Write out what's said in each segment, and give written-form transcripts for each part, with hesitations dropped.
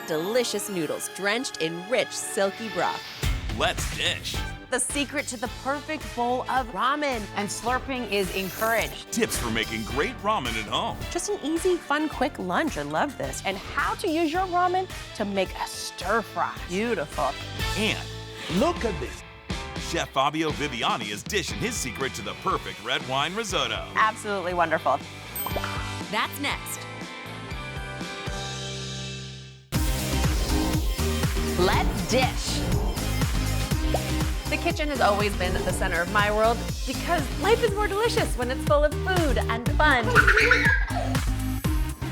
delicious noodles drenched in rich, silky broth. Let's dish. The secret to the perfect bowl of ramen. And slurping is encouraged. Tips for making great ramen at home. Just an easy, fun, quick lunch. I love this. And how to use your ramen to make a stir fry. Beautiful. And Look at this. Chef Fabio Viviani is dishing his secret to the perfect red wine risotto. Absolutely wonderful. That's next. Let's dish. The kitchen has always been the center of my world because life is more delicious when it's full of food and fun.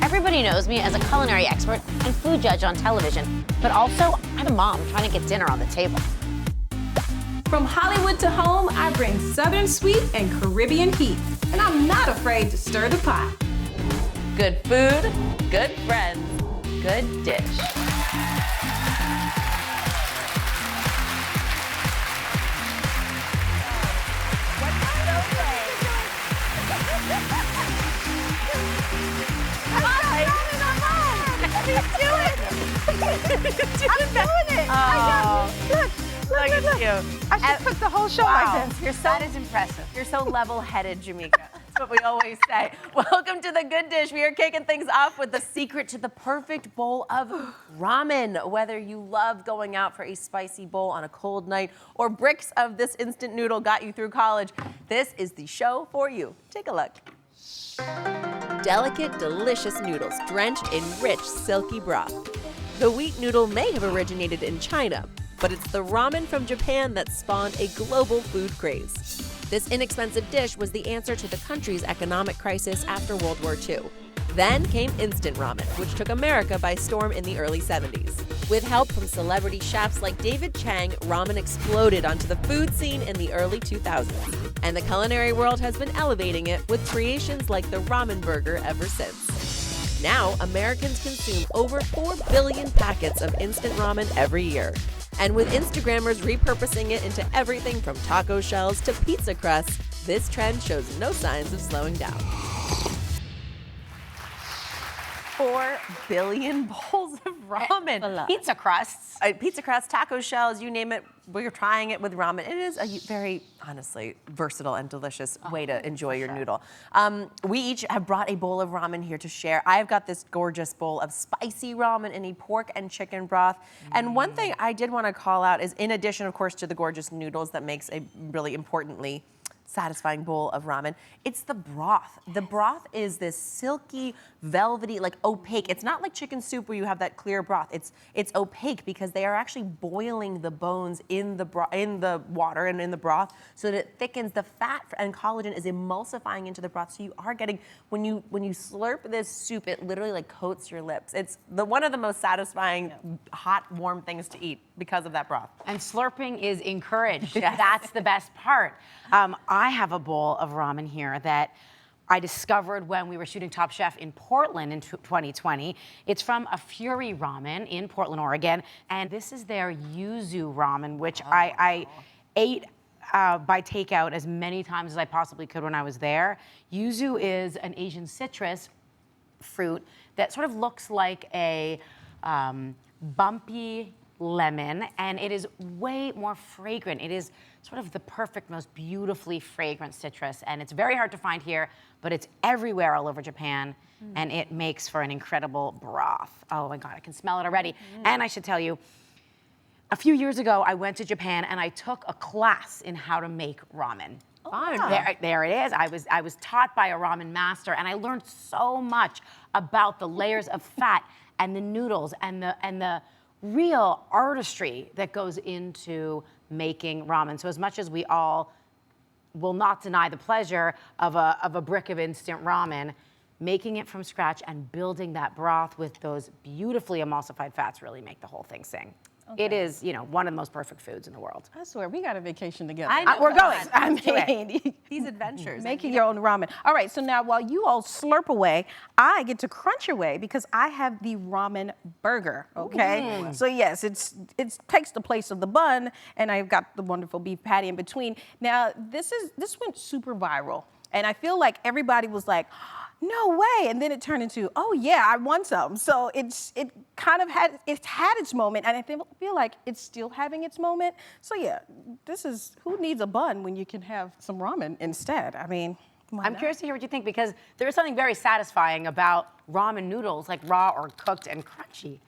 Everybody knows me as a culinary expert and food judge on television, but also I'm a mom trying to get dinner on the table. From Hollywood to home, I bring Southern sweet and Caribbean heat, and I'm not afraid to stir the pot. Good food, good friends, good dish. Look at you. I should cook the whole show like this. That is impressive. You're so level-headed, Jamaica. That's what we always say. Welcome to The Good Dish. We are kicking things off with the secret to the perfect bowl of ramen. Whether you love going out for a spicy bowl on a cold night or bricks of this instant noodle got you through college, this is the show for you. Take a look. Delicate, delicious noodles drenched in rich, silky broth. The wheat noodle may have originated in China, but it's the ramen from Japan that spawned a global food craze. This inexpensive dish was the answer to the country's economic crisis after World War II. Then came instant ramen, which took America by storm in the early 70s. With help from celebrity chefs like David Chang, ramen exploded onto the food scene in the early 2000s. And the culinary world has been elevating it with creations like the ramen burger ever since. Now, Americans consume over 4 billion packets of instant ramen every year. And with Instagrammers repurposing it into everything from taco shells to pizza crusts, this trend shows no signs of slowing down. 4 billion bowls of ramen. Pizza crusts. Pizza crusts, taco shells, you name it, we're trying it with ramen. It is a very, honestly, versatile and delicious way to enjoy your noodle. We each have brought a bowl of ramen here to share. I've got this gorgeous bowl of spicy ramen in a pork and chicken broth. And one thing I did want to call out is, in addition, of course, to the gorgeous noodles that makes a really importantly satisfying bowl of ramen, it's the broth. The broth is this silky, velvety, like opaque. It's not like chicken soup where you have that clear broth. It's opaque because they are actually boiling the bones in the water and in the broth so that it thickens. The fat and collagen is emulsifying into the broth. So you are getting, when you slurp this soup, it literally like coats your lips. It's one of the most satisfying hot, warm things to eat because of that broth. And slurping is encouraged. Yes. That's the best part. I have a bowl of ramen here that I discovered when we were shooting Top Chef in Portland in 2020. It's from a Fury Ramen in Portland, Oregon. And this is their yuzu ramen, which I ate by takeout as many times as I possibly could when I was there. Yuzu is an Asian citrus fruit that sort of looks like a bumpy lemon, and it is way more fragrant. It is sort of the perfect, most beautifully fragrant citrus, and it's very hard to find here, but it's everywhere all over Japan, and it makes for an incredible broth. Oh my God, I can smell it already. And I should tell you, a few years ago, I went to Japan and I took a class in how to make ramen. There it is. I was taught by a ramen master, and I learned so much about the layers of fat and the noodles and the real artistry that goes into making ramen. So as much as we all will not deny the pleasure of a brick of instant ramen, making it from scratch and building that broth with those beautifully emulsified fats really make the whole thing sing. Okay. It is, one of the most perfect foods in the world. I swear, we got a vacation together. I know. We're going. I mean, These adventures. making your own ramen. All right, so now while you all slurp away, I get to crunch away because I have the ramen burger, okay? So yes, it takes the place of the bun, and I've got the wonderful beef patty in between. Now, this went super viral, and I feel like everybody was like, no way. And then it turned into, oh yeah, I want some. So it kind of had its moment, and I feel like it's still having its moment. So yeah, who needs a bun when you can have some ramen instead? I mean, I'm curious to hear what you think, because there is something very satisfying about ramen noodles, like raw or cooked and crunchy.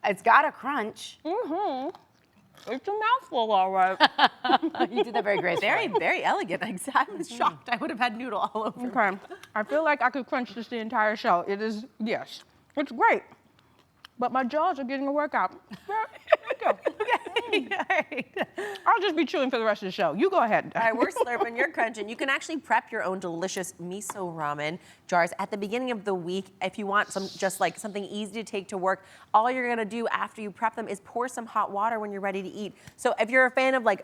It's got a crunch. Mm-hmm. It's a mouthful, all right. You did that very gracefully. Very, very elegant. I was shocked. I would have had noodle all over. Okay. I feel like I could crunch this the entire show. It is, yes. It's great. But my jaws are getting a workout. I'll just be chewing for the rest of the show. You go ahead. All right, we're slurping, you're crunching. You can actually prep your own delicious miso ramen jars at the beginning of the week if you want just like something easy to take to work. All you're gonna do after you prep them is pour some hot water when you're ready to eat. So if you're a fan of like,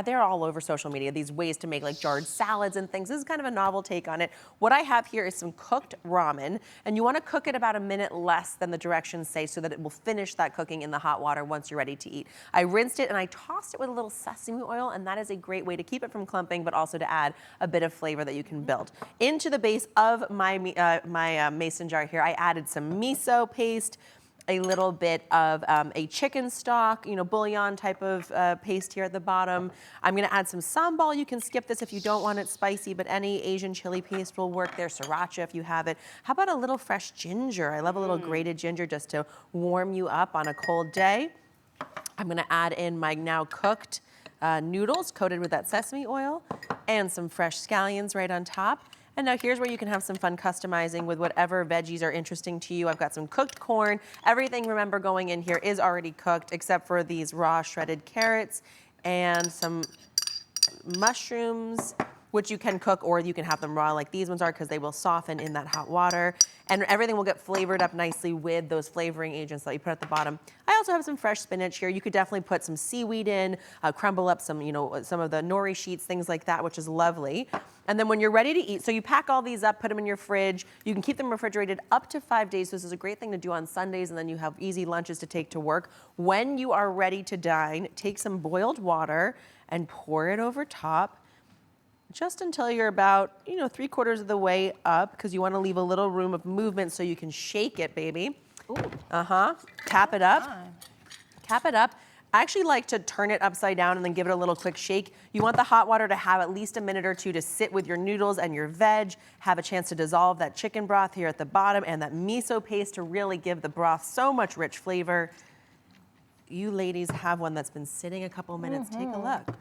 they're all over social media, these ways to make like jarred salads and things. This is kind of a novel take on it. What I have here is some cooked ramen, and you wanna cook it about a minute less than the directions say so that it will finish that cooking in the hot water once you're ready to eat. I rinsed it and I tossed it with a little sesame oil, and that is a great way to keep it from clumping, but also to add a bit of flavor that you can build. Into the base of my mason jar here, I added some miso paste, a little bit of a chicken stock, bouillon type of paste here at the bottom. I'm gonna add some sambal. You can skip this if you don't want it spicy, but any Asian chili paste will work there. Sriracha if you have it. How about a little fresh ginger? I love a little grated ginger just to warm you up on a cold day. I'm gonna add in my now cooked noodles coated with that sesame oil and some fresh scallions right on top. And now here's where you can have some fun customizing with whatever veggies are interesting to you. I've got some cooked corn. Everything, remember, going in here is already cooked except for these raw shredded carrots and some mushrooms, which you can cook or you can have them raw like these ones are because they will soften in that hot water. And everything will get flavored up nicely with those flavoring agents that you put at the bottom. I also have some fresh spinach here. You could definitely put some seaweed in, crumble up some, some of the nori sheets, things like that, which is lovely. And then when you're ready to eat, so you pack all these up, put them in your fridge. You can keep them refrigerated up to 5 days. So this is a great thing to do on Sundays, and then you have easy lunches to take to work. When you are ready to dine, take some boiled water and pour it over top, just until you're about, 3/4 of the way up, because you want to leave a little room of movement so you can shake it, baby. Ooh. Tap it up. Tap it up. I actually like to turn it upside down and then give it a little quick shake. You want the hot water to have at least a minute or two to sit with your noodles and your veg, have a chance to dissolve that chicken broth here at the bottom, and that miso paste to really give the broth so much rich flavor. You ladies have one that's been sitting a couple minutes. Take a look.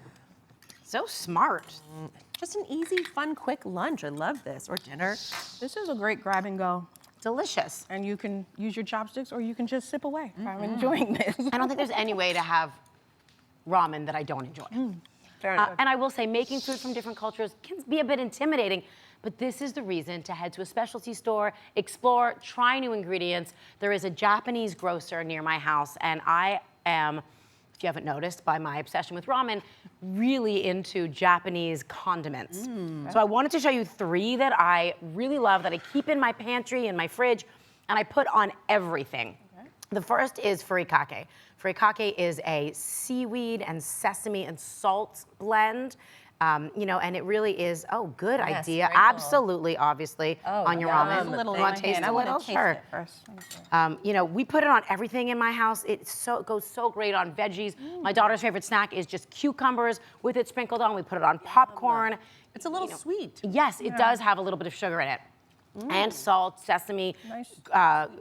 So smart. Just an easy, fun, quick lunch. I love this. Or dinner. This is a great grab and go. Delicious. And you can use your chopsticks or you can just sip away. I'm enjoying this. I don't think there's any way to have ramen that I don't enjoy. Fair enough. And I will say, making food from different cultures can be a bit intimidating, but this is the reason to head to a specialty store, explore, try new ingredients. There is a Japanese grocer near my house, and I am, if you haven't noticed by my obsession with ramen, really into Japanese condiments. So I wanted to show you 3 that I really love, that I keep in my pantry, in my fridge, and I put on everything. The first is furikake. Furikake is a seaweed and sesame and salt blend. And it really is, good idea. sprinkle. Absolutely, obviously, on your ramen. A little You want to taste a little? Sure. First. We put it on everything in my house. It goes so great on veggies. My daughter's favorite snack is just cucumbers with it sprinkled on. We put it on popcorn. It's a little sweet. Yes, it does have a little bit of sugar in it. And salt, sesame, Nice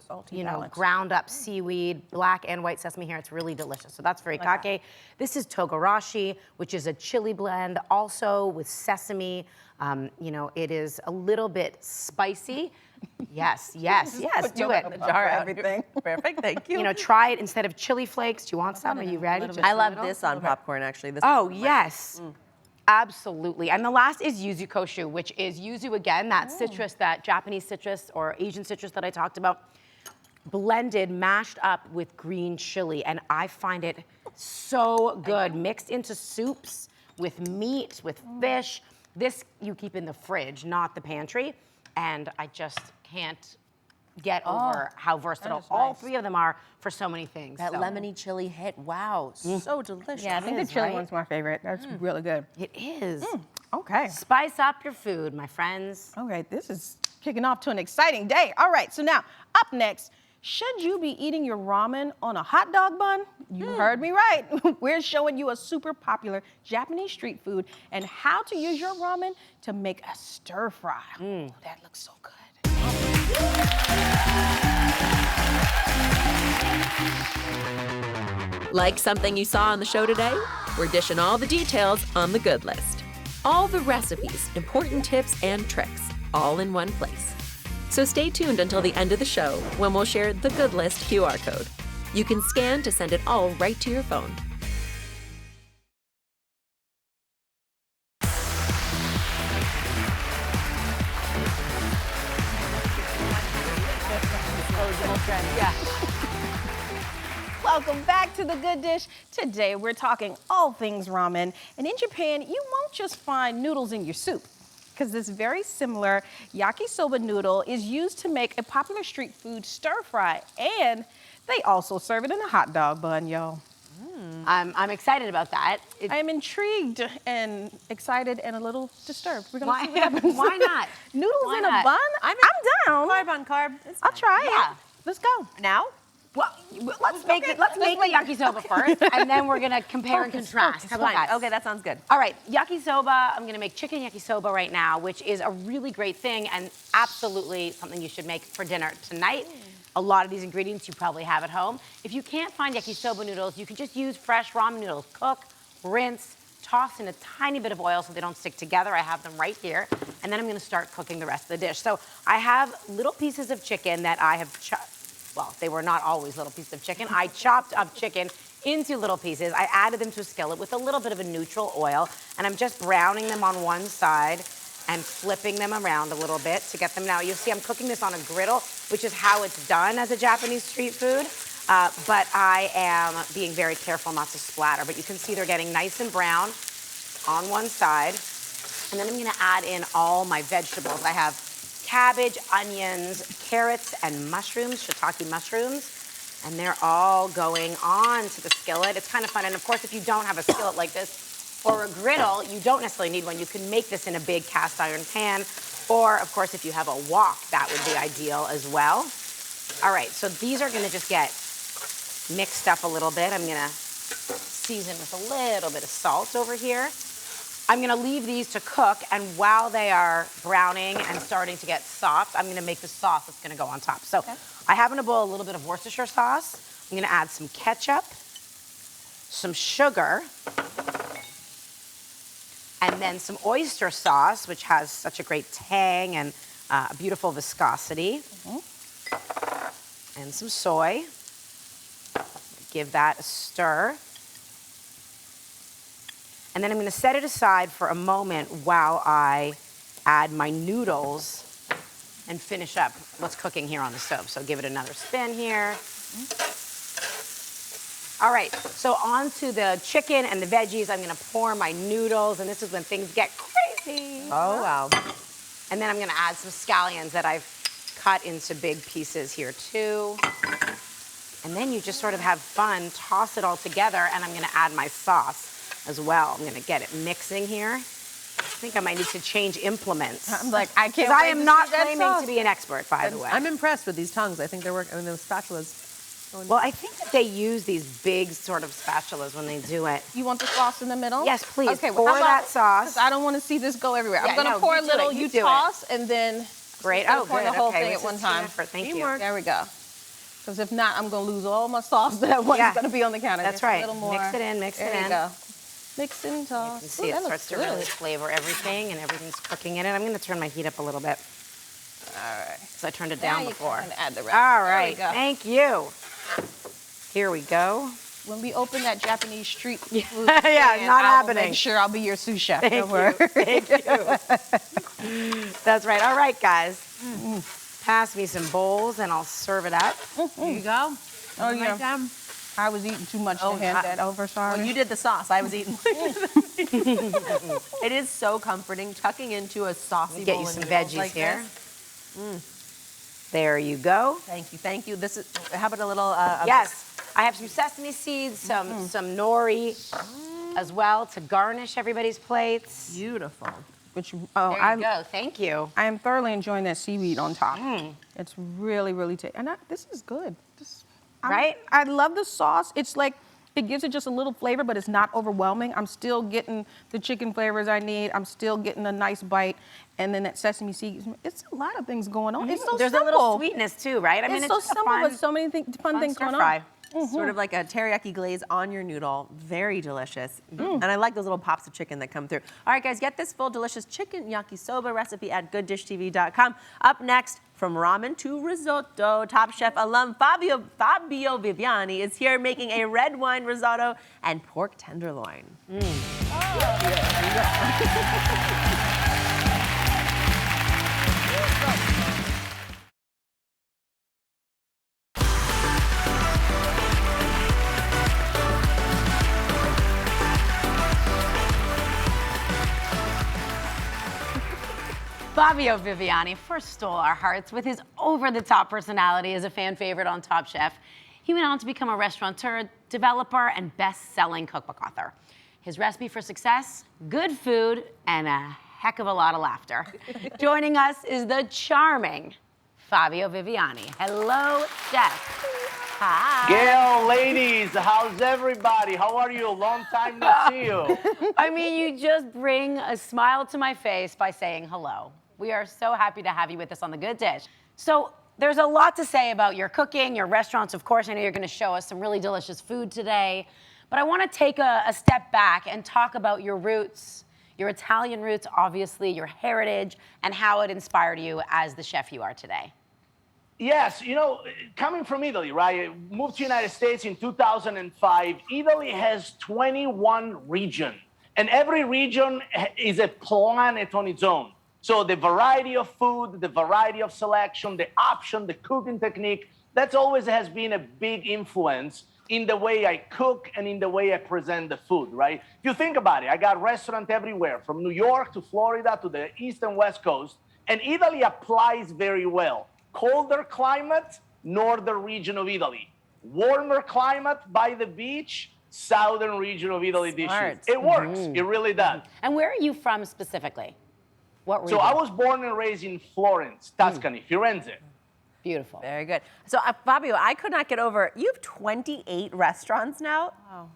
salty balance. ground up seaweed, black and white sesame here. It's really delicious. So that's furikake. This is togarashi, which is a chili blend, also with sesame. It is a little bit spicy. Yes, do it. Jar everything. Perfect, thank you. Try it instead of chili flakes. Do you want some? Are you ready? Just I a love little? this on popcorn, actually. This Oh, yes. Absolutely. And the last is yuzu koshu, which is yuzu again, that citrus, that Japanese citrus or Asian citrus that I talked about, blended, mashed up with green chili. And I find it so good, mixed into soups, with meat, with fish. This you keep in the fridge, not the pantry. And I just can't get over how versatile all three of them are for so many things. That so. lemony chili hit, wow, so delicious. Yeah, I think the chili one's my favorite. That's really good. It is. Okay. Spice up your food, my friends. Okay, this is kicking off to an exciting day. All right, so now, up next, should you be eating your ramen on a hot dog bun? You heard me right. We're showing you a super popular Japanese street food and how to use your ramen to make a stir fry. Oh, that looks so good. Like something you saw on the show today? We're dishing all the details on the good list. All the recipes, important tips, and tricks, all in one place. So stay tuned until the end of the show when we'll share the good list QR code. You can scan to send it all right to your phone. Welcome back to The Good Dish. Today we're talking all things ramen. And in Japan, you won't just find noodles in your soup, because this very similar yakisoba noodle is used to make a popular street food stir fry. And they also serve it in a hot dog bun, y'all. I'm excited about that. I am intrigued and excited and a little disturbed. We're gonna see what happens. Why not? Noodles Why in not? a bun? I'm down. Carb on carb. It's I'll fine. try Yeah. it. Let's go. Now? Well, let's make the yakisoba first, and then we're gonna compare and contrast. How about Fine. that? Okay, that sounds good. All right, yakisoba. I'm gonna make chicken yakisoba right now, which is a really great thing and absolutely something you should make for dinner tonight. A lot of these ingredients you probably have at home. If you can't find yakisoba noodles, you can just use fresh ramen noodles. Cook, rinse, toss in a tiny bit of oil so they don't stick together. I have them right here. And then I'm gonna start cooking the rest of the dish. So I have little pieces of chicken that I have chopped. Well, they were not always little pieces of chicken. I chopped up chicken into little pieces. I added them to a skillet with a little bit of a neutral oil, and I'm just browning them on one side and flipping them around a little bit to get them. Now, you'll see I'm cooking this on a griddle, which is how it's done as a Japanese street food, but I am being very careful not to splatter. But you can see they're getting nice and brown on one side. And then I'm gonna add in all my vegetables. I have cabbage, onions, carrots, and mushrooms, shiitake mushrooms. And they're all going on to the skillet. It's kind of fun. And of course, if you don't have a skillet like this or a griddle, you don't necessarily need one. You can make this in a big cast iron pan. Or of course, if you have a wok, that would be ideal as well. All right, so these are gonna just get mixed up a little bit. I'm gonna season with a little bit of salt over here. I'm gonna leave these to cook, and while they are browning and starting to get soft, I'm gonna make the sauce that's gonna go on top. So I have in a bowl a little bit of Worcestershire sauce. I'm gonna add some ketchup, some sugar, and then some oyster sauce, which has such a great tang and a beautiful viscosity. And some soy. Give that a stir. And then I'm gonna set it aside for a moment while I add my noodles and finish up what's cooking here on the stove. So give it another spin here. All right, so onto the chicken and the veggies, I'm gonna pour my noodles, and this is when things get crazy. Oh, wow. And then I'm gonna add some scallions that I've cut into big pieces here too. And then you just sort of have fun, toss it all together, and I'm gonna add my sauce as well. I'm gonna get it mixing here. I think I might need to change implements. I'm like, I can't Because I wait am to not see that claiming sauce. to be an expert, by the way. I'm impressed with these tongs. I think they're working. I mean, those spatulas. Well, I think that they use these big sort of spatulas when they do it. You want the sauce in the middle? Yes, please. Okay, Pour well, how about- that sauce. 'cause I don't want to see this go everywhere. Yeah, I'm gonna no, pour a you do little, it, you you do it. toss, and then Great. I'm Oh, pouring good. the whole Okay, thing this at one is time. effort. Thank you. Teamwork. There we go. Because if not, I'm gonna lose all my sauce that one's Yeah. gonna be on the counter. That's Just right. A little more. Mix it in, mix it There you in. go. Mix and toss. You can see Ooh, it that starts looks to really good. flavor everything, and everything's cooking in it. I'm gonna turn my heat up a little bit All right. because I turned it Now down you before. can add the rest. All There we right. go. Thank you. Here we go. When we open that Japanese street food Yeah, stand, not I will happening. Make sure I'll be your sous chef. Thank Don't worry. you. Thank you. That's right. All right, guys. Pass me some bowls, and I'll serve it up. Here you go. Oh, Right yeah. down. I was eating too much Oh, to hand I- that over, sorry. Well, you did the sauce. I was eating. It is so comforting tucking into a saucy Get bowl you of some noodles veggies like here. this. There you go. Thank you, thank you. This is, how about a little? Yes, I have some sesame seeds, some nori as well to garnish everybody's plates. Beautiful. Which, There you go. Thank you. I am thoroughly enjoying that seaweed on top. It's really, really tasty. And this is good. Right? I love the sauce. It's like, it gives it just a little flavor, but it's not overwhelming. I'm still getting the chicken flavors I need. I'm still getting a nice bite. And then that sesame seeds. It's a lot of things going on. It's so There's simple. a little sweetness too, right? I mean, It's so just a simple, fun, but so many fun things going stir-fry. on. Sort of like a teriyaki glaze on your noodle. Very delicious. And I like those little pops of chicken that come through. All right, guys, get this full delicious chicken yakisoba recipe at gooddishtv.com. Up next, from ramen to risotto, Top Chef alum Fabio Viviani is here making a red wine risotto and pork tenderloin. Fabio Viviani first stole our hearts with his over-the-top personality as a fan favorite on Top Chef. He went on to become a restaurateur, developer, and best-selling cookbook author. His recipe for success: good food and a heck of a lot of laughter. Joining us is the charming Fabio Viviani. Hello, Chef. Hi. Gail, ladies, how's everybody? How are you? Long time no see you. I mean, you just bring a smile to my face by saying hello. We are so happy to have you with us on The Good Dish. So there's a lot to say about your cooking, your restaurants, of course. I know you're going to show us some really delicious food today. But I want to take a step back and talk about your roots, your Italian roots, obviously, your heritage, and how it inspired you as the chef you are today. Yes, you know, coming from Italy, right? I moved to the United States in 2005. Italy has 21 regions, and every region is a planet on its own. So the variety of food, the variety of selection, the option, the cooking technique, that always has been a big influence in the way I cook and in the way I present the food, right? If you think about it, I got restaurants everywhere, from New York to Florida to the East and West Coast, and Italy applies very well. Colder climate, northern region of Italy. Warmer climate by the beach, southern region of Italy dishes. It works, it really does. And where are you from specifically? What region? So I was born and raised in Florence, Tuscany, Firenze. Beautiful. Very good. So, Fabio, I could not get over, you have 28 restaurants now? Wow.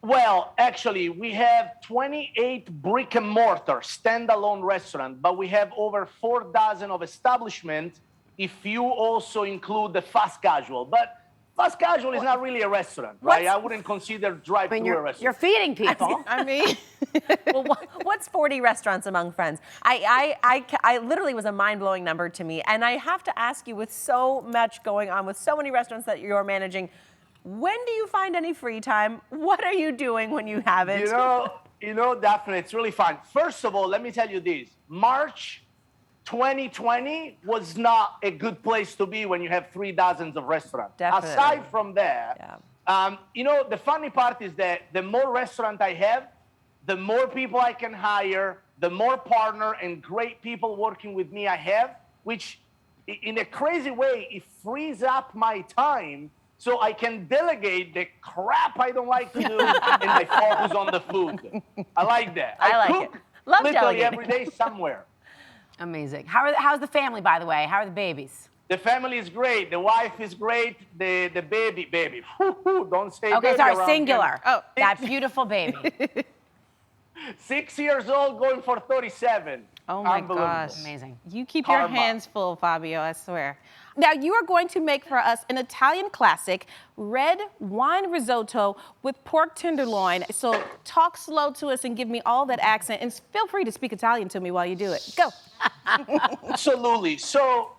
Well, actually, we have 28 brick and mortar standalone restaurants, but we have over 4 dozen of establishments if you also include the fast casual. But fast casual is not really a restaurant, right? I wouldn't consider drive-through a restaurant. You're feeding people. I mean, Well, what's 40 restaurants among friends? I literally was a mind-blowing number to me. And I have to ask you, with so much going on, with so many restaurants that you're managing, when do you find any free time? What are you doing when you have it? You know, Daphne, it's really fun. First of all, let me tell you this. March 2020 was not a good place to be when you have 3 dozens of restaurants. Definitely. Aside from that, you know, the funny part is that the more restaurant I have, the more people I can hire, the more partner and great people working with me I have, which in a crazy way, it frees up my time so I can delegate the crap I don't like to do and I focus on the food. I like that. I like cook it. Love literally delegating. every day somewhere. Amazing. How's the family, by the way? How are the babies? The family is great. The wife is great. The baby. Don't say Okay, baby sorry, around singular. here. Oh, that beautiful baby. 6 years old, going for 37. oh my Unbelievable. gosh. Amazing. You keep your Karma. hands full, Fabio, I swear. Now, you are going to make for us an Italian classic, red wine risotto with pork tenderloin. So talk slow to us and give me all that accent. And feel free to speak Italian to me while you do it. Go. Absolutely. So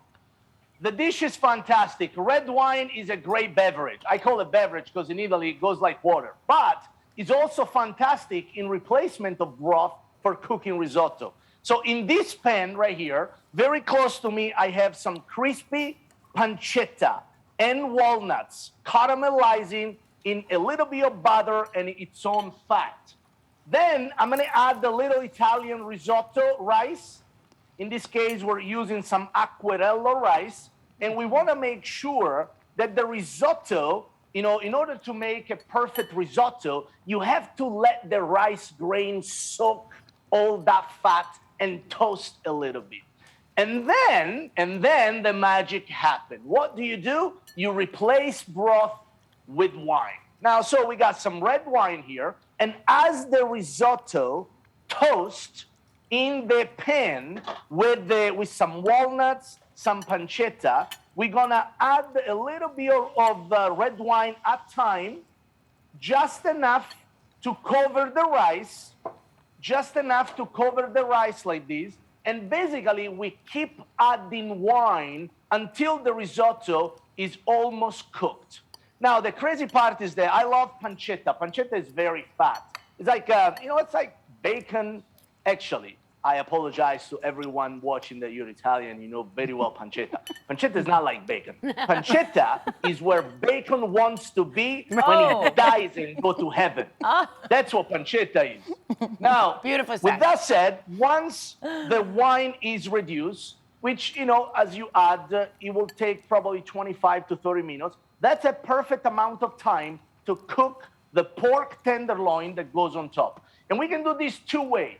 the dish is fantastic. Red wine is a great beverage. I call it beverage because in Italy it goes like water. But it's also fantastic in replacement of broth for cooking risotto. So in this pan right here, very close to me, I have some crispy pancetta and walnuts caramelizing in a little bit of butter and its own fat. Then I'm gonna add the little Italian risotto rice. In this case, we're using some acquerello rice. And we want to make sure that the risotto, in order to make a perfect risotto, you have to let the rice grain soak all that fat and toast a little bit. And then the magic happened. What do? You replace broth with wine. Now, so we got some red wine here, and as the risotto toast in the pan with some walnuts, some pancetta, we're gonna add a little bit of red wine at time, just enough to cover the rice, like this. And basically, we keep adding wine until the risotto is almost cooked. Now, the crazy part is that I love pancetta. Pancetta is very fat. It's like, it's like bacon. Actually, I apologize to everyone watching that you're Italian. You know very well pancetta. Pancetta is not like bacon. Pancetta is where bacon wants to be when he dies and go to heaven. That's what pancetta is. Now, Beautiful with that said, once the wine is reduced, which, as you add, it will take probably 25 to 30 minutes. That's a perfect amount of time to cook the pork tenderloin that goes on top. And we can do this two ways.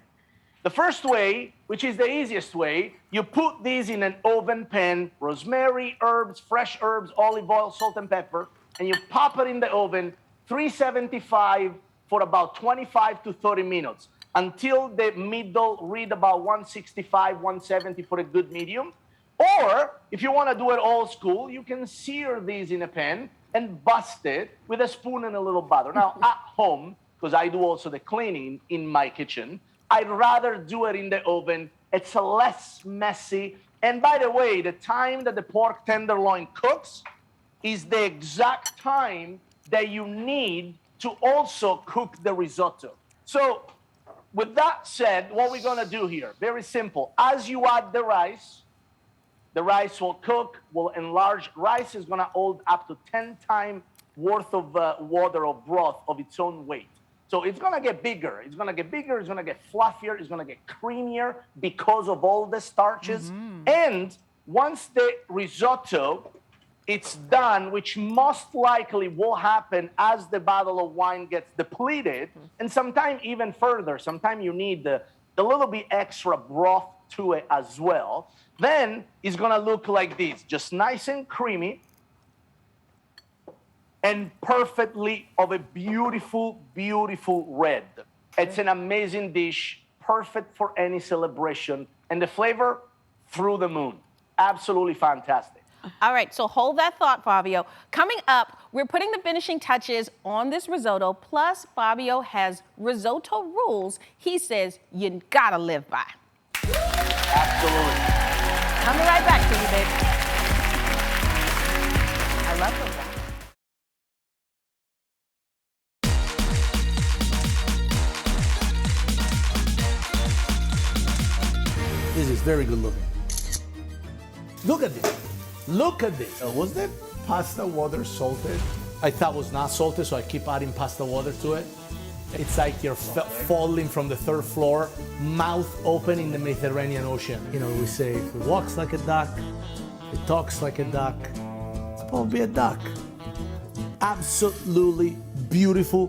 The first way, which is the easiest way, you put these in an oven pan, rosemary, herbs, fresh herbs, olive oil, salt and pepper, and you pop it in the oven, 375 for about 25 to 30 minutes until the middle read about 165, 170 for a good medium. Or if you want to do it old school, you can sear these in a pan and bust it with a spoon and a little butter. Now, at home, because I do also the cleaning in my kitchen, I'd rather do it in the oven. It's less messy. And by the way, the time that the pork tenderloin cooks is the exact time that you need to also cook the risotto. So with that said, what we're gonna do here, very simple. As you add the rice will cook, will enlarge. Rice is gonna hold up to 10 times worth of water or broth of its own weight. So it's gonna get bigger, it's gonna get fluffier, it's gonna get creamier because of all the starches. And once the risotto, it's done, which most likely will happen as the bottle of wine gets depleted, and sometimes even further, sometimes you need a little bit extra broth to it as well. Then it's gonna look like this, just nice and creamy, and perfectly of a beautiful, beautiful red. It's an amazing dish, perfect for any celebration, and the flavor, through the moon. Absolutely fantastic. All right, so hold that thought, Fabio. Coming up, we're putting the finishing touches on this risotto, plus Fabio has risotto rules he says you gotta live by. Absolutely. Coming right back to you, baby. I love those. This is very good looking. Look at this. Look at this. Was that pasta water salted? I thought it was not salted, so I keep adding pasta water to it. It's like you're falling from the third floor, mouth open in the Mediterranean Ocean. We say, if it walks like a duck, it talks like a duck, it's probably a duck. Absolutely beautiful.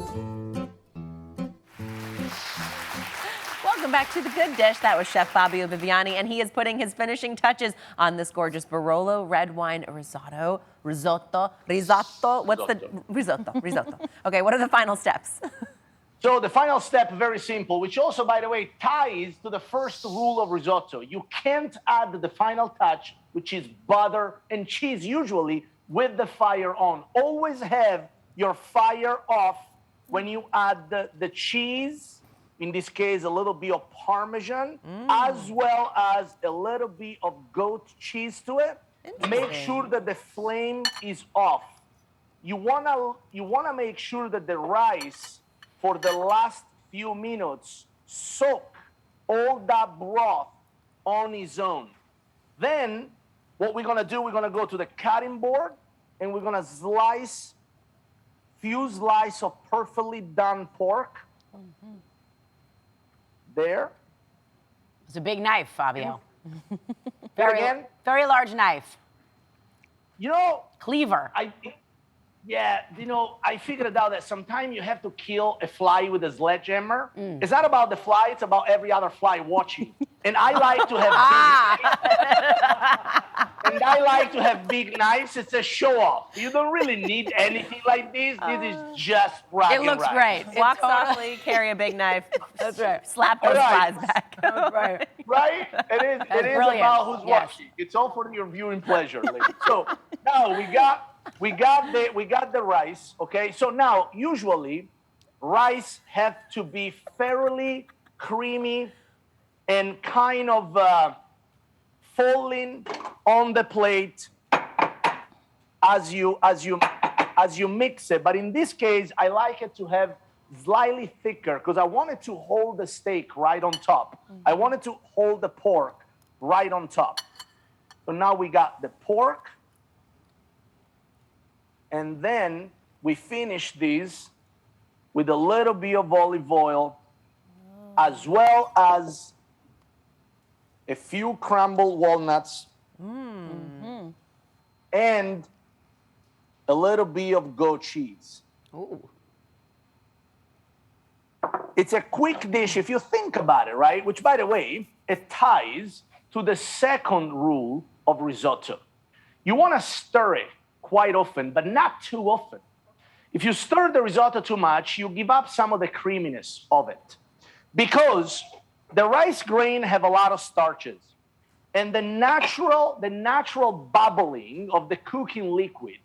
Welcome back to The Good Dish. That was Chef Fabio Viviani, and he is putting his finishing touches on this gorgeous Barolo Red Wine Risotto. What's the risotto? Okay, what are the final steps? So the final step, very simple, which also, by the way, ties to the first rule of risotto. You can't add the final touch, which is butter and cheese, usually with the fire on. Always have your fire off when you add the cheese, in this case, a little bit of Parmesan, as well as a little bit of goat cheese to it. Make sure that the flame is off. You wanna make sure that the rice, for the last few minutes, soak all that broth on its own. Then, what we're gonna do, we're gonna go to the cutting board, and we're gonna slice few slices of perfectly done pork. There. It's a big knife, Fabio. Again. Very large knife. You know, Cleaver. I figured out that sometimes you have to kill a fly with a sledgehammer. It's not about the fly, it's about every other fly watching. And I like to have big knives. It's a show off. You don't really need anything like this. This is just bragging It looks rights. great. Walk softly, carry a big knife. That's right. Slap those Right. flies back. Right. Right? It is brilliant. about who's Yes. watching. It's all for your viewing pleasure, ladies. So now we got the rice. Okay. So now usually rice have to be fairly creamy and kind of falling on the plate as you mix it. But in this case, I like it to have slightly thicker because I wanted to hold the steak right on top. I wanted to hold the pork right on top. So now we got the pork, and then we finish these with a little bit of olive oil, as well as a few crumbled walnuts, and a little bit of goat cheese. Ooh. It's a quick dish if you think about it, right? Which, by the way, it ties to the second rule of risotto. You want to stir it quite often, but not too often. If you stir the risotto too much, you give up some of the creaminess of it. Because the rice grain have a lot of starches. And the natural bubbling of the cooking liquid,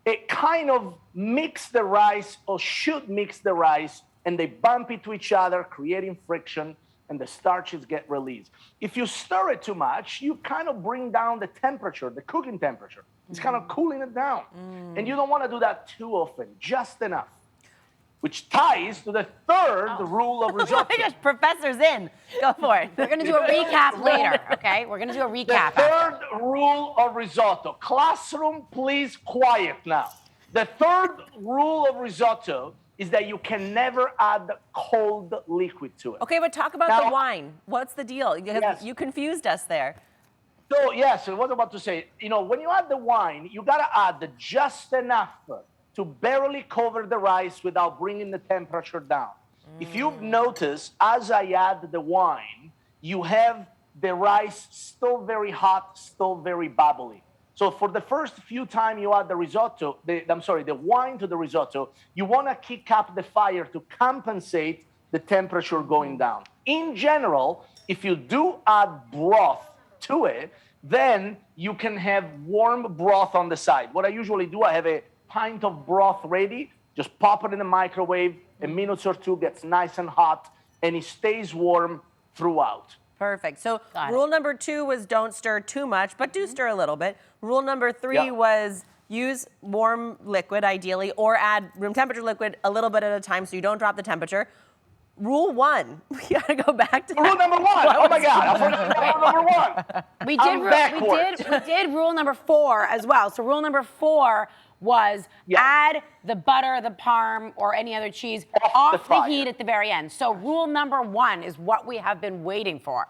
it kind of mix the rice, or should mix the rice, and they bump into each other, creating friction, and the starches get released. If you stir it too much, you kind of bring down the temperature, the cooking temperature. It's kind of cooling it down. And you don't want to do that too often, just enough. Which ties to the third rule of risotto. Oh my gosh, Professor's in. Go for it. We're going to do a recap later, okay? We're going to do a The recap. third rule of risotto. Classroom, please quiet now. The third rule of risotto is that you can never add cold liquid to it. Okay, but talk about Now- the wine. What's the deal? Because Yes. you confused us there. So yes, I was about to say, when you add the wine, you gotta add just enough to barely cover the rice without bringing the temperature down. If you've noticed, as I add the wine, you have the rice still very hot, still very bubbly. So for the first few times you add the wine to the risotto, you wanna kick up the fire to compensate the temperature going down. In general, if you do add broth to it, then you can have warm broth on the side. What I usually do, I have a pint of broth ready, just pop it in the microwave, a minute or two, gets nice and hot, and it stays warm throughout. Perfect. So Got it. rule number 2 was don't stir too much, but do stir a little bit. Rule number 3 Yep. was use warm liquid ideally, or add room temperature liquid a little bit at a time so you don't drop the temperature. Rule 1, we gotta go back to Rule number 1. Oh my God, I forgot rule number 1. We I'm did, backwards. we did rule number 4 as well. So rule number 4 was Yeah. add the butter, the parm, or any other cheese Off off the the fire. heat at the very end. So rule number 1 is what we have been waiting for.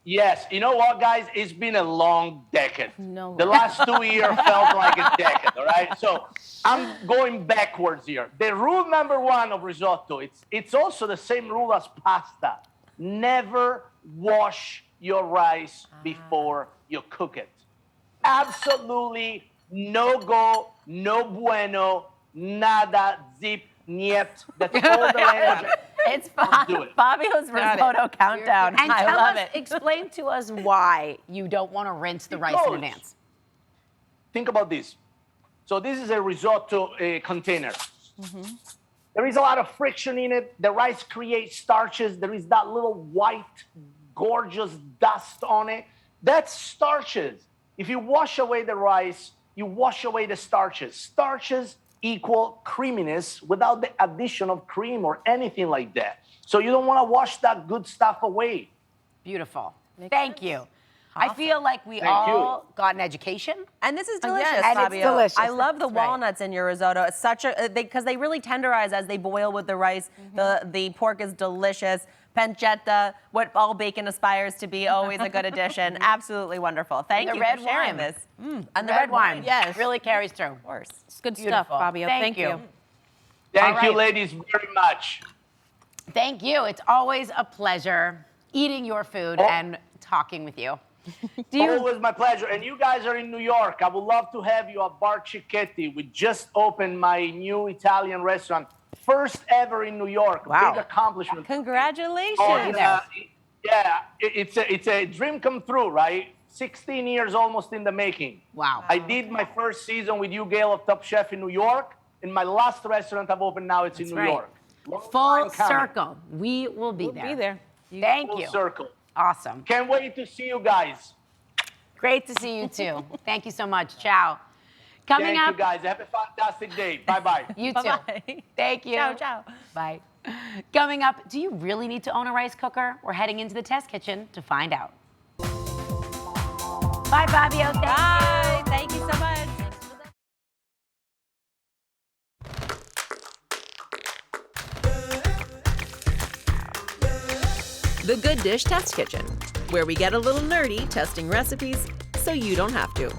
Yes, you know what, guys? It's been a long decade. No. The last 2 years felt like a decade, all right? So I'm going backwards here. The rule number 1 of risotto, it's also the same rule as pasta. Never wash your rice before you cook it. Absolutely no go, no bueno, nada, zip, niet. That's all the language. It's do it. Fabio's risotto countdown. And I tell love us, it. explain to us why you don't want to rinse the rice in Because- advance. Think about this. So this is a risotto container. There is a lot of friction in it. The rice creates starches. There is that little white, gorgeous dust on it. That's starches. If you wash away the rice, you wash away the starches. Starches equal creaminess without the addition of cream or anything like that. So you don't want to wash that good stuff away. Beautiful. Thank you. I feel like we Thank all got an education. And this is delicious, yes. And it's Fabio. delicious. I love the That's right. walnuts in your risotto. It's such a because they really tenderize as they boil with the rice. The pork is delicious. pancetta, what all bacon aspires to be, always a good addition. Absolutely wonderful. Thank And you the red for sharing wine. this. And the red wine. Yes. Really carries through. Of course. It's good Beautiful. stuff, Fabio. Thank Thank you. you. Thank All you, right. ladies, very much. Thank you. It's always a pleasure eating your food and talking with you. Always my pleasure. And you guys are in New York. I would love to have you at Bar Cicchetti. We just opened my new Italian restaurant. First ever in New York. Wow. Big accomplishment. Congratulations. It's a dream come true, right? 16 years almost in the making. Wow. I did my first season with you, Gail, of Top Chef in New York. And my last restaurant I've opened now, it's in New right. York. Long Full time coming. circle. We will be there. Be there. Thank Full you. circle. Awesome. Can't wait to see you guys. Great to see you too. Thank you so much. Ciao. Coming Thank up. you guys. Have a fantastic day. Bye-bye. You too. Bye-bye. Thank you. Ciao, ciao. Bye. Coming up, do you really need to own a rice cooker? We're heading into the test kitchen to find out. Bye, Fabio. Thank you. Bye. Thank you so much. The Good Dish Test Kitchen, where we get a little nerdy testing recipes so you don't have to.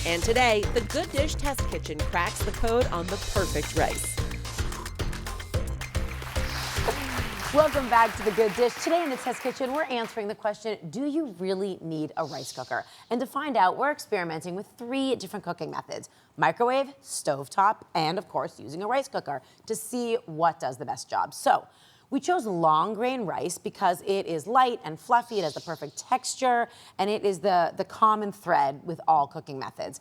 And today, the Good Dish Test Kitchen cracks the code on the perfect rice. Welcome back to The Good Dish. Today in the Test Kitchen, we're answering the question, do you really need a rice cooker? And to find out, we're experimenting with 3 different cooking methods: microwave, stovetop, and of course, using a rice cooker to see what does the best job. So, we chose long grain rice because it is light and fluffy, it has the perfect texture, and it is the common thread with all cooking methods.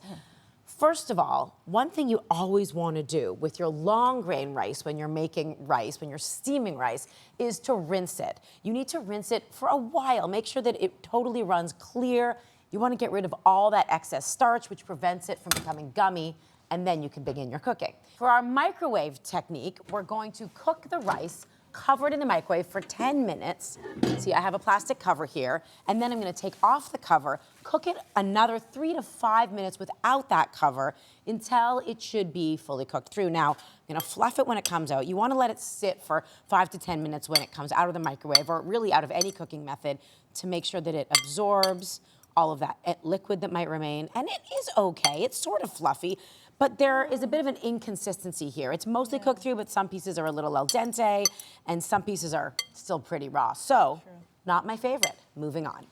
First of all, one thing you always want to do with your long grain rice when you're making rice, when you're steaming rice, is to rinse it. You need to rinse it for a while. Make sure that it totally runs clear. You want to get rid of all that excess starch, which prevents it from becoming gummy, and then you can begin your cooking. For our microwave technique, we're going to cook the rice covered in the microwave for 10 minutes. See, I have a plastic cover here, and then I'm gonna take off the cover, cook it another 3 to 5 minutes without that cover until it should be fully cooked through. Now, I'm gonna fluff it when it comes out. You wanna let it sit for 5 to 10 minutes when it comes out of the microwave, or really out of any cooking method, to make sure that it absorbs all of that liquid that might remain. And it is okay, it's sort of fluffy, but there is a bit of an inconsistency here. It's mostly cooked through, but some pieces are a little al dente, and some pieces are still pretty raw. So, not my favorite. Moving on.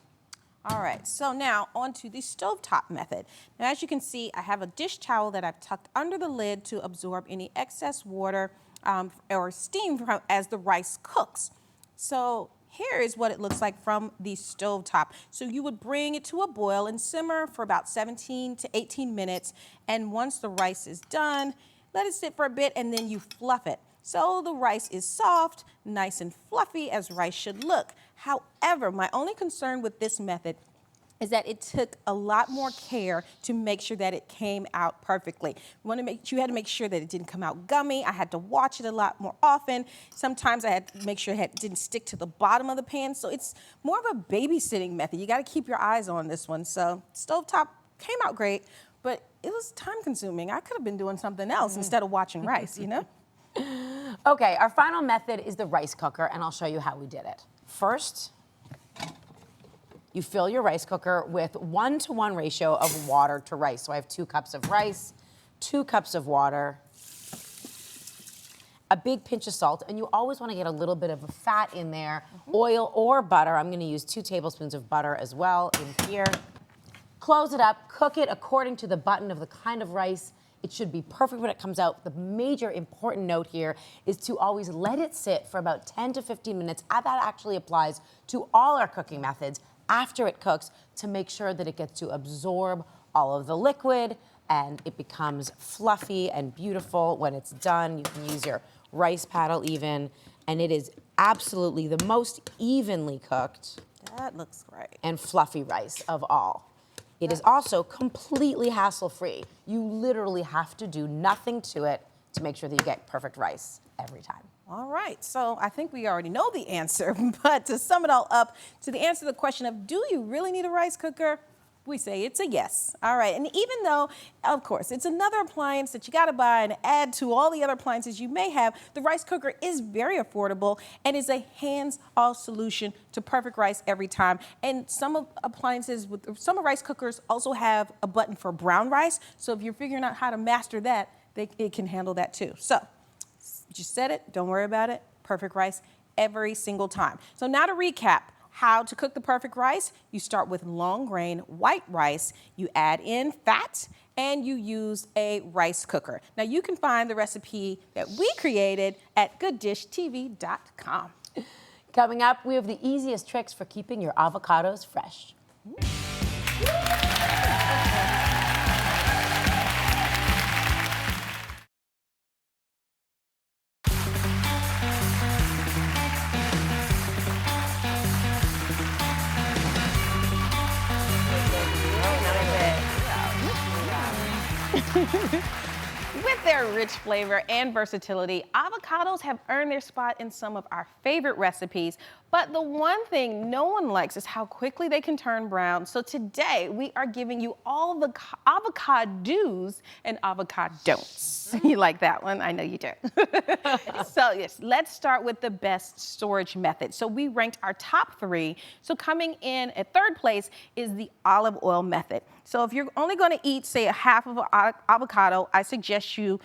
All right, so now on to the stovetop method. Now, as you can see, I have a dish towel that I've tucked under the lid to absorb any excess water or steam as the rice cooks. So here is what it looks like from the stovetop. So you would bring it to a boil and simmer for about 17 to 18 minutes. And once the rice is done, let it sit for a bit and then you fluff it. So the rice is soft, nice and fluffy as rice should look. However, my only concern with this method is that it took a lot more care to make sure that it came out perfectly. You had to make sure that it didn't come out gummy. I had to watch it a lot more often. Sometimes I had to make sure it didn't stick to the bottom of the pan. So it's more of a babysitting method. You gotta keep your eyes on this one. So stovetop came out great, but it was time consuming. I could have been doing something else instead of watching rice, you know? Okay, our final method is the rice cooker, and I'll show you how we did it. First, you fill your rice cooker with 1-to-1 ratio of water to rice. So I have 2 cups of rice, 2 cups of water, a big pinch of salt, and you always want to get a little bit of fat in there, oil or butter. I'm going to use 2 tablespoons of butter as well in here. Close it up, cook it according to the button of the kind of rice. It should be perfect when it comes out. The major important note here is to always let it sit for about 10 to 15 minutes. That actually applies to all our cooking methods after it cooks, to make sure that it gets to absorb all of the liquid and it becomes fluffy and beautiful. When it's done, you can use your rice paddle even, and it is absolutely the most evenly cooked That looks great. and fluffy rice of all. It is also completely hassle-free. You literally have to do nothing to it to make sure that you get perfect rice every time. All right, so I think we already know the answer, but to sum it all up, to the answer to the question of, do you really need a rice cooker? We say it's a yes. All right, and even though, of course, it's another appliance that you gotta buy and add to all the other appliances you may have, the rice cooker is very affordable and is a hands-off solution to perfect rice every time. And some rice cookers also have a button for brown rice, so if you're figuring out how to master that, it can handle that too. So, just set it, don't worry about it, perfect rice every single time. So now to recap, how to cook the perfect rice. You start with long grain white rice, you add in fat, and you use a rice cooker. Now you can find the recipe that we created at gooddishtv.com. Coming up, we have the easiest tricks for keeping your avocados fresh. With their rich flavor and versatility, avocados have earned their spot in some of our favorite recipes. But the one thing no one likes is how quickly they can turn brown. So today, we are giving you all the avocados and avocadon'ts. You like that one? I know you do. So yes, let's start with the best storage method. So we ranked our top 3. So coming in at 3rd place is the olive oil method. So if you're only going to eat, say, a half of an avocado, I suggest you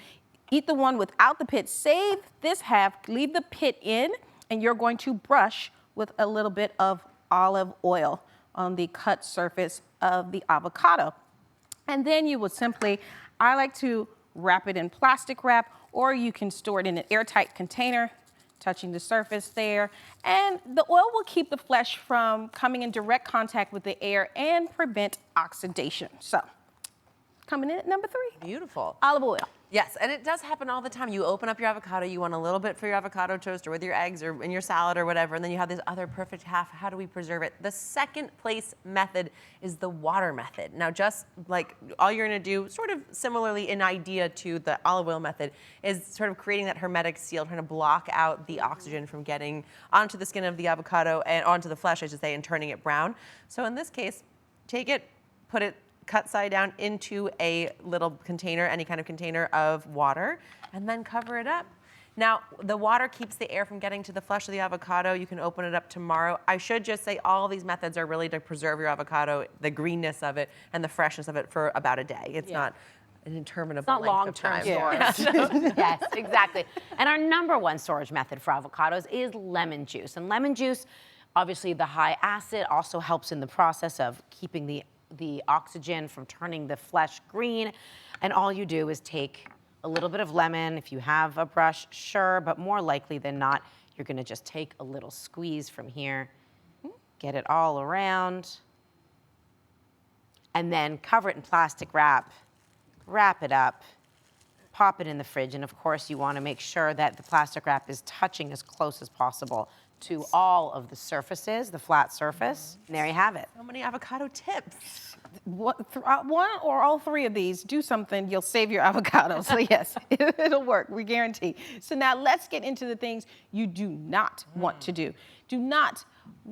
eat the one without the pit. Save this half, leave the pit in, and you're going to brush with a little bit of olive oil on the cut surface of the avocado. And then you would simply, I like to wrap it in plastic wrap, or you can store it in an airtight container, touching the surface there. And the oil will keep the flesh from coming in direct contact with the air and prevent oxidation. So, coming in at number 3. Beautiful. Olive oil. Yes, and it does happen all the time. You open up your avocado, you want a little bit for your avocado toast or with your eggs or in your salad or whatever, and then you have this other perfect half. How do we preserve it? The 2nd place method is the water method. Now, just like all you're gonna do, sort of similarly in idea to the olive oil method, is sort of creating that hermetic seal, trying to block out the oxygen from getting onto the skin of the avocado and onto the flesh, I should say, and turning it brown. So in this case, take it, put it cut side down into a little container, any kind of container of water, and then cover it up. Now, the water keeps the air from getting to the flesh of the avocado. You can open it up tomorrow. I should just say all these methods are really to preserve your avocado, the greenness of it, and the freshness of it for about a day. It's not an interminable length of time. Storage. Yes, exactly. And our number 1 storage method for avocados is lemon juice. And lemon juice, obviously the high acid also helps in the process of keeping the oxygen from turning the flesh green. And all you do is take a little bit of lemon. If you have a brush, sure, but more likely than not, you're gonna just take a little squeeze from here, get it all around, and then cover it in plastic wrap, wrap it up, pop it in the fridge. And of course, you wanna make sure that the plastic wrap is touching as close as possible to all of the surfaces, the flat surface. And there you have it. So many avocado tips. One or all 3 of these, do something, you'll save your avocado. So yes, it'll work, we guarantee. So now let's get into the things you do not want to do. Do not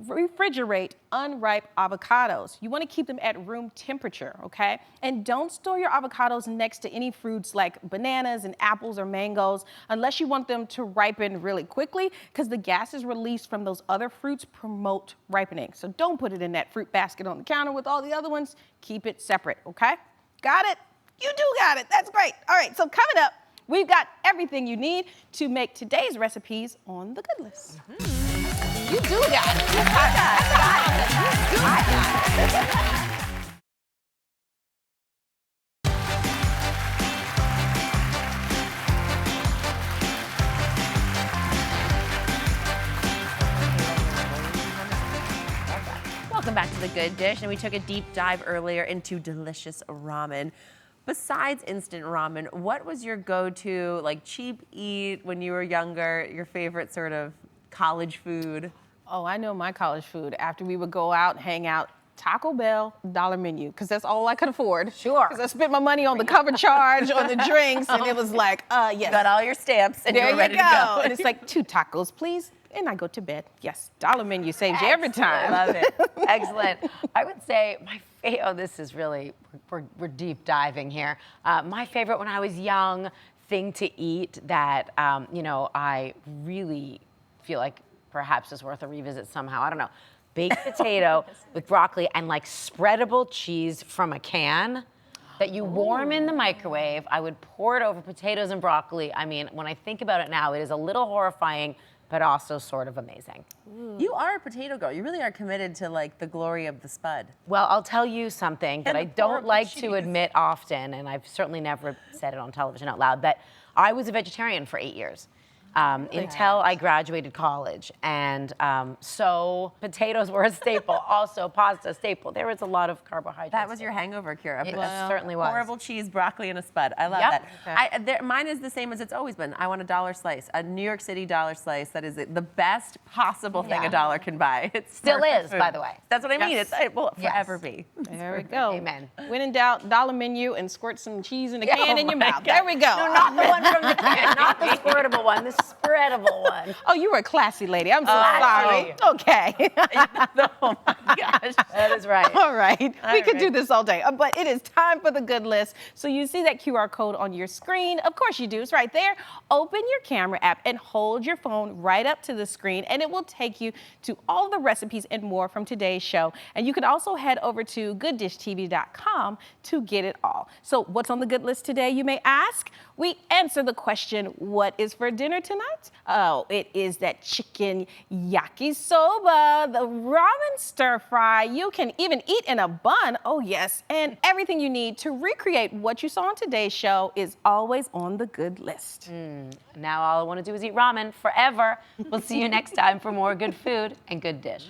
refrigerate unripe avocados. You want to keep them at room temperature, okay? And don't store your avocados next to any fruits like bananas and apples or mangoes unless you want them to ripen really quickly, because the gases released from those other fruits promote ripening. So don't put it in that fruit basket on the counter with all the other ones. Keep it separate, okay? Got it? You do got it. That's great. All right, so coming up, we've got everything you need to make today's recipes on the good list. You do got it. You got it. Welcome back to The Good Dish, and we took a deep dive earlier into delicious ramen. Besides instant ramen, what was your go-to, like, cheap eat when you were younger, your favorite sort of college food? Oh, I know my college food. After we would go out, hang out, Taco Bell dollar menu, because that's all I could afford. Sure. Because I spent my money on the cover charge, on the drinks, and it was like, yes. You got all your stamps, and there you were ready you to go. And it's like, 2 tacos, please. and I go to bed. Yes, dollar menu saves you every time. Love it. Excellent. I would say this is really, we're deep diving here. My favorite when I was young thing to eat that, I really feel like perhaps is worth a revisit somehow. I don't know. Baked potato with broccoli and like spreadable cheese from a can that you warm in the microwave. I would pour it over potatoes and broccoli. I mean, when I think about it now, it is a little horrifying, but also sort of amazing. You are a potato girl. You really are committed to like the glory of the spud. Well, I'll tell you something that And I the don't horrible like cheese. to admit often, and I've certainly never said it on television out loud, that I was a vegetarian for 8 years. Until I graduated college. And so potatoes were a staple, also pasta staple. There was a lot of carbohydrates. That was your hangover cure. It certainly was. Horrible cheese, broccoli, and a spud. I love Yep. that. Mine is the same as it's always been. I want a $1 slice, a New York City $1 slice. That is the best possible thing Yeah. a dollar can buy. It Still perfect is, food. by the way. That's what I mean. Yes. It will Yes. forever be. There we go. Amen. When in doubt, dollar menu and squirt some cheese in a Yeah, can in oh your my mouth. God. There we go. No, not the one from the can, not the squirtable one, the spreadable one. Oh, you were a classy lady. I'm so Classy. sorry. Okay. Oh my gosh. That is right. All right. We could right. do this all day, but it is time for the good list. So you see that QR code on your screen. Of course you do. It's right there. Open your camera app and hold your phone right up to the screen, and it will take you to all the recipes and more from today's show. And you can also head over to gooddishtv.com to get it all. So what's on the good list today, you may ask? We answer the question, what is for dinner tonight? Oh, it is that chicken yakisoba, the ramen stir fry. You can even eat in a bun. Oh, yes. And everything you need to recreate what you saw on today's show is always on the good list. Now all I want to do is eat ramen forever. We'll see you next time for more good food and good dish.